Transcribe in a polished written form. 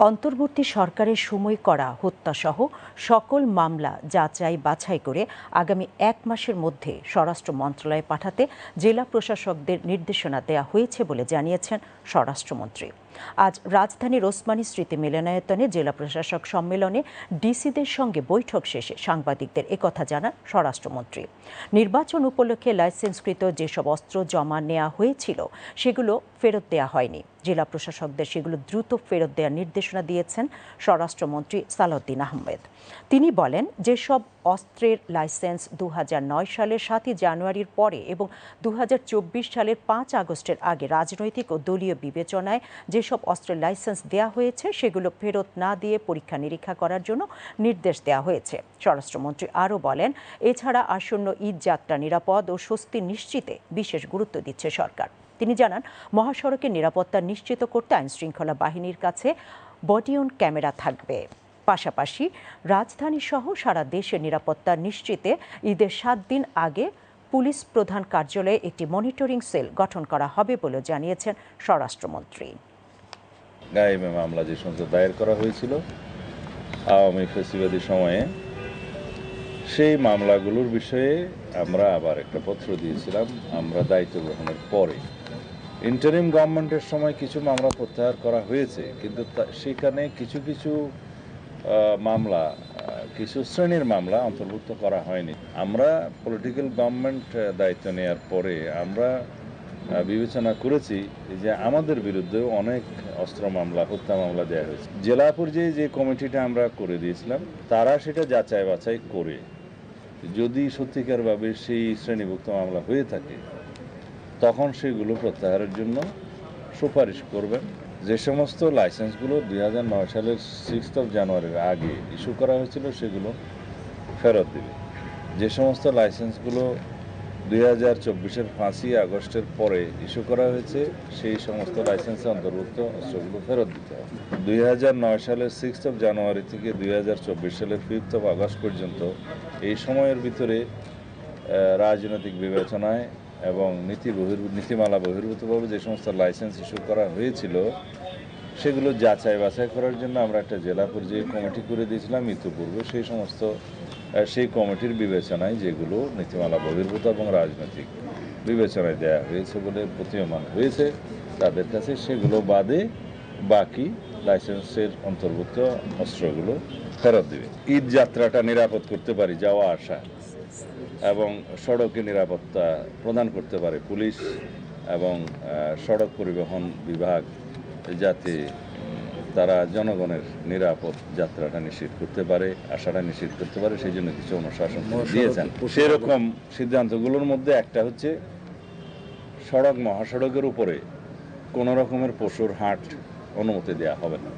অন্তর্বর্তী সরকারের সময় করা হত্যাসহ সকল মামলা যাচাই বাছাই করে আগামী ১ মাসের মধ্যে স্বরাষ্ট্র মন্ত্রণালয়ে পাঠাতে জেলা প্রশাসকদের নির্দেশনা দেওয়া হয়েছে বলে জানিয়েছেন স্বরাষ্ট্রমন্ত্রী। আজ রাজধানীর ওসমানী স্মৃতি মিলনায়তনে জেলা প্রশাসক সম্মেলনে ডিসিদের সঙ্গে বৈঠক শেষে সাংবাদিকদের একথা জানান স্বরাষ্ট্রমন্ত্রী। নির্বাচন উপলক্ষে লাইসেন্সকৃত যেসব অস্ত্র জমা নেওয়া হয়েছিল সেগুলো ফেরত দেওয়া হয়নি। জেলা প্রশাসকদের সেগুলো দ্রুত ফেরত দেওয়ার নির্দেশনা দিয়েছেন স্বরাষ্ট্রমন্ত্রী সালাউদ্দিন আহমেদ। তিনি বলেন, যেসব অস্ত্রের লাইসেন্স ২০০৯ সালের ৭ই জানুয়ারির পরে এবং ২০২৪ সালের ৫ আগস্টের আগে রাজনৈতিক ও দলীয় বিবেচনায় যেসব অস্ত্রের লাইসেন্স দেওয়া হয়েছে সেগুলো ফেরত না দিয়ে পরীক্ষা নিরীক্ষা করার জন্য নির্দেশ দেওয়া হয়েছে। স্বরাষ্ট্রমন্ত্রী আরও বলেন, এছাড়া আসন্ন ঈদ যাত্রা নিরাপদ ও স্বস্তি নিশ্চিতে বিশেষ গুরুত্ব দিচ্ছে সরকার। তিনি জানান, মহাসড়কের নিরাপত্তা নিশ্চিত করতে আইনশৃঙ্খলা বাহিনীর কাছে বডি-অন ক্যামেরা থাকবে। পাশাপাশি রাজধানী সহ সারা দেশের নিরাপত্তা নিশ্চিতে ঈদের ৭ দিন আগে পুলিশ প্রধান কার্যালয়ে একটি মনিটরিং সেল গঠন করা হবে বলে জানিয়েছেন স্বরাষ্ট্রমন্ত্রী। গায়েমে মামলা যে সমস্ত দায়ের করা হয়েছিল আওয়ামী ফ্যাসিবাদী সময়ে, সেই মামলাগুলোর বিষয়ে আমরা আবার একটা পত্র দিয়েছিলাম। আমরা দায়িত্ব গ্রহণের পরে ইন্টারিম গভর্নমেন্টের সময় কিছু মামলা প্রত্যাহার করা হয়েছে, কিন্তু সেখানে কিছু কিছু মামলা, কিছু শ্রেণীর মামলা অন্তর্ভুক্ত করা হয়নি। আমরা পলিটিক্যাল গভর্নমেন্ট দায়িত্ব নেওয়ার পরে আমরা বিবেচনা করেছি যে আমাদের বিরুদ্ধে অনেক অস্ত্র মামলা, হত্যা মামলা দেওয়া হয়েছে। জেলা পর্যায়ে যে কমিটিটা আমরা করে দিয়েছিলাম, তারা সেটা যাচাই বাছাই করে যদি সত্যিকারভাবে সেই শ্রেণীভুক্ত মামলা হয়ে থাকে তখন সেগুলো প্রত্যাহারের জন্য সুপারিশ করবেন। যে সমস্ত লাইসেন্সগুলো ২০০৯ সালের 6 জানুয়ারির আগে ইস্যু করা হয়েছিল সেগুলো ফেরত দেবে। যে সমস্ত লাইসেন্সগুলো ২০২৪-এর ৫ই আগস্টের পরে ইস্যু করা হয়েছে সেই সমস্ত লাইসেন্সে অন্তর্ভুক্ত অস্ত্রগুলো ফেরত দিতে হবে। ২০০৯ সালের 6 জানুয়ারি থেকে ২০২৪ সালের 5 আগস্ট পর্যন্ত এই সময়ের ভিতরে রাজনৈতিক বিবেচনায় এবং নীতিমালা বহির্ভূতভাবে যে সমস্ত লাইসেন্স ইস্যু করা হয়েছিল সেগুলো যাচাই বাছাই করার জন্য আমরা একটা জেলা পর্যায়ে কমিটি করে দিয়েছিলাম ইতিপূর্বে। সেই কমিটির বিবেচনায় যেগুলো নীতিমালা বহির্ভূত এবং রাজনৈতিক বিবেচনায় দেওয়া হয়েছে বলে প্রতীয়মান হয়েছে, তাদের কাছে সেগুলো বাদে বাকি লাইসেন্সের অন্তর্ভুক্ত অস্ত্রগুলো ফেরত দেবে। ঈদ যাত্রাটা নিরাপদ করতে পারি, যাওয়া আসা এবং সড়কে নিরাপত্তা প্রদান করতে পারে পুলিশ এবং সড়ক পরিবহন বিভাগ, যাতে তারা জনগণের নিরাপদ যাত্রাটা নিশ্চিত করতে পারে, আশাটা নিশ্চিত করতে পারে, সেই জন্য কিছু অনুশাসন দিয়েছেন। সেরকম সিদ্ধান্তগুলোর মধ্যে একটা হচ্ছে, মহাসড়কের উপরে কোনো রকমের পশুর হাট অনুমতি দেওয়া হবে না।